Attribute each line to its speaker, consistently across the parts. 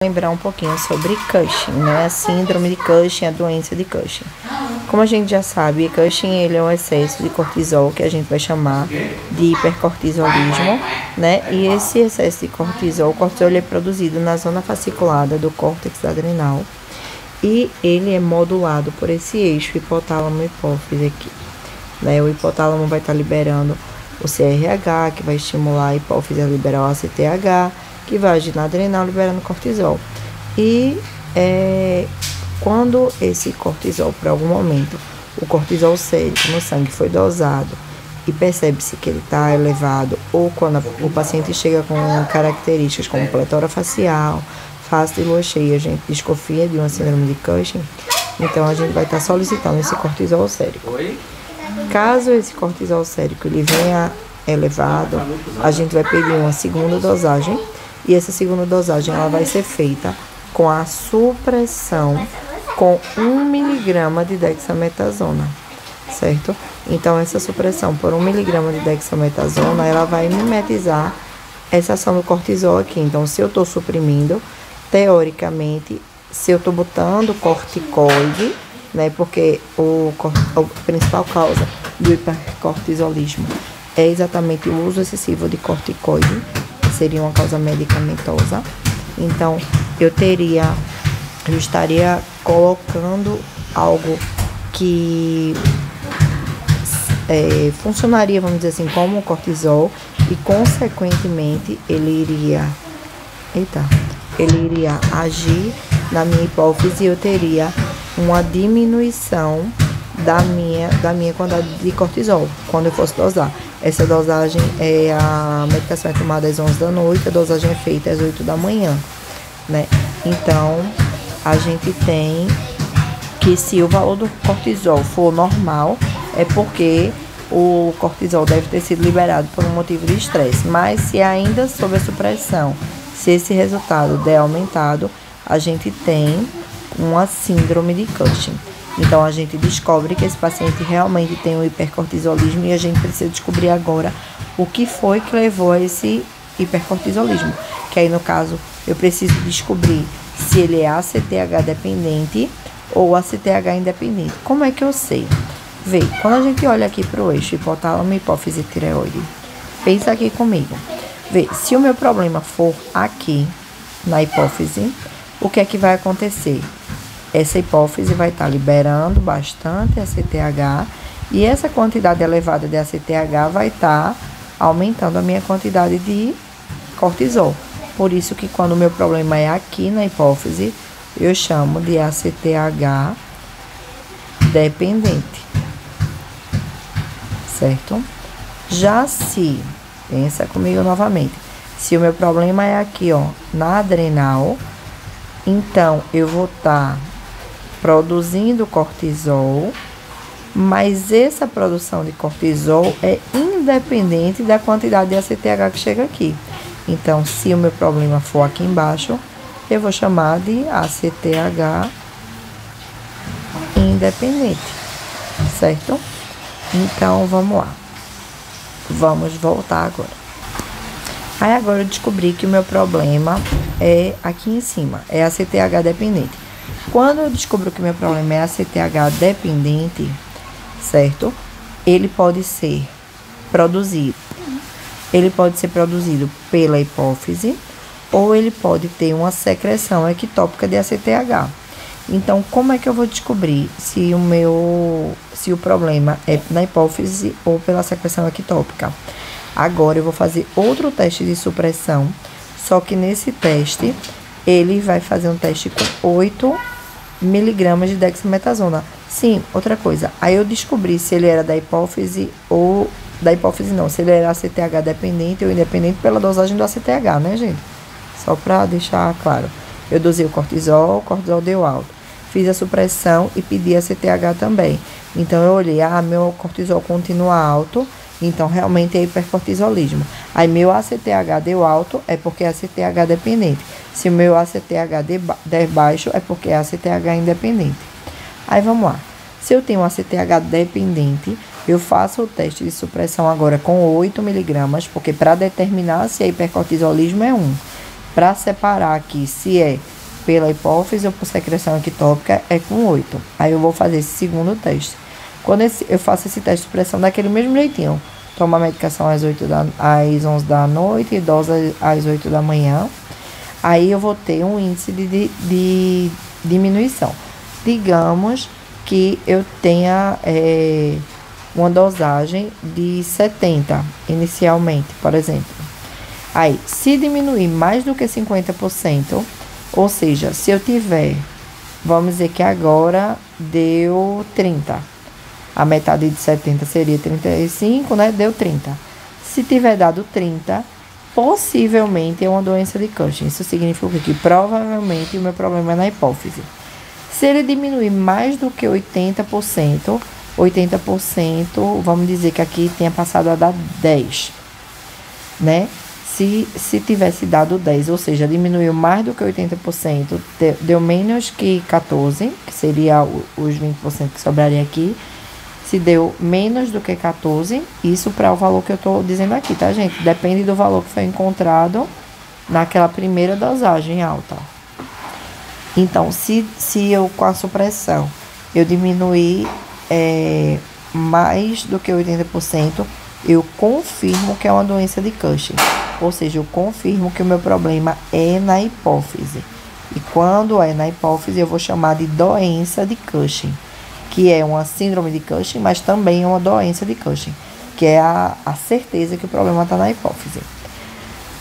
Speaker 1: Lembrar um pouquinho sobre Cushing, né? A síndrome de Cushing, a doença de Cushing. Como a gente já sabe, Cushing ele é um excesso de cortisol que a gente vai chamar de hipercortisolismo, né? E esse excesso de cortisol, o cortisol ele é produzido na zona fasciculada do córtex adrenal e ele é modulado por esse eixo hipotálamo-hipófise aqui, né? O hipotálamo vai estar liberando o CRH, que vai estimular a hipófise a liberar o ACTH, que vai agir na adrenal liberando cortisol. E quando esse cortisol, por algum momento, o cortisol sérico no sangue foi dosado e percebe-se que ele está elevado, ou quando o paciente chega com características como pletora facial, face de lua cheia, a gente desconfia de uma síndrome de Cushing, então a gente vai estar solicitando esse cortisol sérico. Caso esse cortisol sérico ele venha elevado, a gente vai pedir uma segunda dosagem. E essa segunda dosagem ela vai ser feita com a supressão com 1 miligrama de dexametasona, certo? Então, essa supressão por 1 miligrama de dexametasona, ela vai mimetizar essa ação do cortisol aqui. Então, se eu estou suprimindo, teoricamente, se eu estou botando corticoide, né? Porque a principal causa do hipercortisolismo é exatamente o uso excessivo de corticoide, seria uma causa medicamentosa. Então, eu estaria colocando algo que funcionaria, vamos dizer assim, como o cortisol e, consequentemente, ele iria agir na minha hipófise e eu teria uma diminuição da minha quantidade de cortisol quando eu fosse dosar. Essa dosagem a medicação é tomada às 11 da noite, a dosagem é feita às 8 da manhã, né? Então, a gente tem que, se o valor do cortisol for normal, é porque o cortisol deve ter sido liberado por um motivo de estresse. Mas se ainda sob a supressão, se esse resultado der aumentado, a gente tem uma síndrome de Cushing. Então, a gente descobre que esse paciente realmente tem um hipercortisolismo e a gente precisa descobrir agora o que foi que levou a esse hipercortisolismo. Que aí, no caso, eu preciso descobrir se ele é ACTH dependente ou ACTH independente. Como é que eu sei? Vê, quando a gente olha aqui para o eixo hipotálamo, hipófise e tireoide, pensa aqui comigo. Vê, se o meu problema for aqui, na hipófise, o que é que vai acontecer? Essa hipófise vai estar liberando bastante ACTH e essa quantidade elevada de ACTH vai estar aumentando a minha quantidade de cortisol. Por isso que quando o meu problema é aqui na hipófise, eu chamo de ACTH dependente, certo? Já se, pensa comigo novamente, se o meu problema é aqui, ó, na adrenal, então eu vou estar produzindo cortisol, mas essa produção de cortisol é independente da quantidade de ACTH que chega aqui. Então, se o meu problema for aqui embaixo, eu vou chamar de ACTH independente, certo? Então, vamos lá. Vamos voltar agora. Aí, agora eu descobri que o meu problema é aqui em cima, é ACTH dependente. Quando eu descubro que o meu problema é ACTH dependente, certo? Ele pode ser produzido pela hipófise ou ele pode ter uma secreção ectópica de ACTH. Então, como é que eu vou descobrir se o problema é na hipófise ou pela secreção ectópica? Agora eu vou fazer outro teste de supressão, só que nesse teste ele vai fazer um teste com 8 miligramas de dexametasona. Sim, outra coisa. Aí eu descobri se ele era da hipófise ou... Da hipófise não, se ele era ACTH dependente ou independente pela dosagem do ACTH, né, gente? Só pra deixar claro. Eu dosei o cortisol deu alto. Fiz a supressão e pedi ACTH também. Então, eu olhei, meu cortisol continua alto, então realmente é hipercortisolismo. Aí, meu ACTH deu alto, é porque é ACTH dependente. Se o meu ACTH der baixo, é porque é ACTH independente. Aí, vamos lá. Se eu tenho um ACTH dependente, eu faço o teste de supressão agora com 8 miligramas, porque para determinar se é hipercortisolismo é 1. Para separar aqui se é pela hipófise ou por secreção ectópica é com 8. Aí eu vou fazer esse segundo teste. Quando eu faço esse teste de pressão daquele mesmo jeitinho, tomo a medicação às 11 da noite e dose às 8 da manhã. Aí eu vou ter um índice de diminuição. Digamos que eu tenha uma dosagem de 70 inicialmente, por exemplo. Aí, se diminuir mais do que 50%, ou seja, se eu tiver, vamos dizer que agora deu 30, a metade de 70 seria 35, né? Deu 30. Se tiver dado 30, possivelmente é uma doença de Cushing. Isso significa que provavelmente o meu problema é na hipófise. Se ele diminuir mais do que 80%, vamos dizer que aqui tenha passado a dar 10, né? Se tivesse dado 10, ou seja, diminuiu mais do que 80%, deu menos que 14, que seria os 20% que sobraria aqui. Se deu menos do que 14, isso para o valor que eu estou dizendo aqui, tá, gente? Depende do valor que foi encontrado naquela primeira dosagem alta. Então, se eu, com a supressão, eu diminuir mais do que 80%, eu confirmo que é uma doença de Cushing. Ou seja, eu confirmo que o meu problema é na hipófise. E quando é na hipófise, eu vou chamar de doença de Cushing, que é uma síndrome de Cushing, mas também é uma doença de Cushing, que é a certeza que o problema está na hipófise.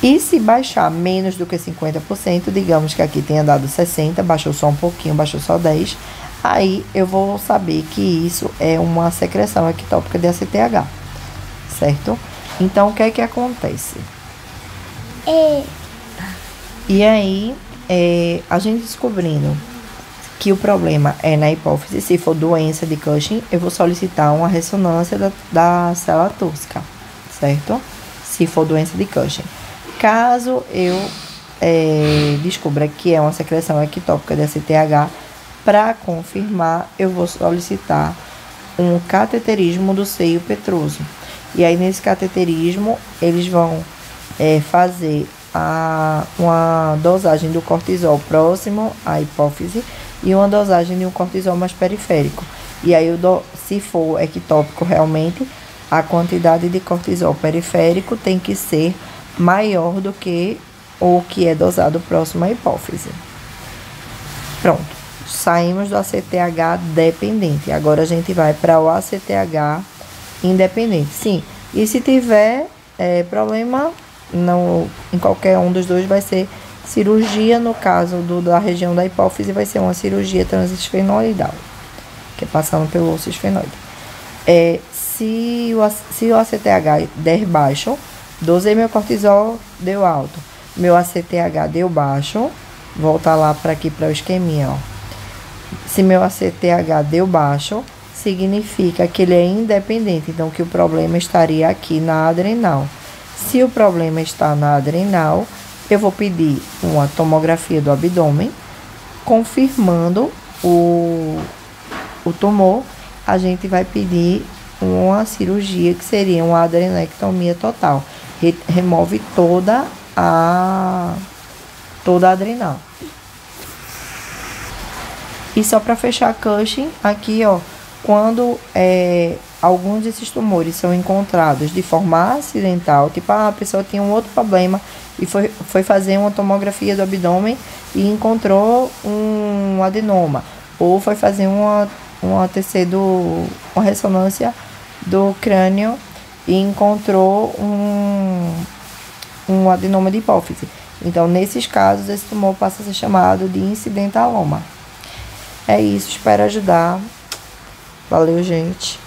Speaker 1: E se baixar menos do que 50%, digamos que aqui tenha dado 60%, baixou só um pouquinho, baixou só 10%, aí eu vou saber que isso é uma secreção ectópica de ACTH, certo? Então, o que é que acontece? E aí, a gente descobrindo que o problema é na hipófise, se for doença de Cushing, eu vou solicitar uma ressonância da célula túrcica, certo? Se for doença de Cushing. Caso eu descubra que é uma secreção ectópica de ACTH, para confirmar, eu vou solicitar um cateterismo do seio petroso. E aí, nesse cateterismo, eles vão fazer uma dosagem do cortisol próximo à hipófise e uma dosagem de um cortisol mais periférico. E aí, se for ectópico realmente, a quantidade de cortisol periférico tem que ser maior do que o que é dosado próximo à hipófise. Pronto, saímos do ACTH dependente. Agora a gente vai para o ACTH independente. Sim, e se tiver problema em qualquer um dos dois, vai ser cirurgia. No caso da região da hipófise, vai ser uma cirurgia transesfenoidal, que é passando pelo osso esfenoide. Se o ACTH der baixo, dosei meu cortisol, deu alto. Meu ACTH deu baixo, volta lá para aqui para o esqueminha, ó. Se meu ACTH deu baixo, significa que ele é independente, então que o problema estaria aqui na adrenal. Se o problema está na adrenal, eu vou pedir uma tomografia do abdômen, confirmando o tumor, a gente vai pedir uma cirurgia que seria uma adrenectomia total. Remove toda a adrenal. E só para fechar Cushing, aqui, ó, quando alguns desses tumores são encontrados de forma acidental, tipo, a pessoa tinha um outro problema e foi fazer uma tomografia do abdômen e encontrou um adenoma, ou foi fazer uma ressonância do crânio e encontrou um adenoma de hipófise. Então, nesses casos, esse tumor passa a ser chamado de incidentaloma. É isso, espero ajudar. Valeu, gente.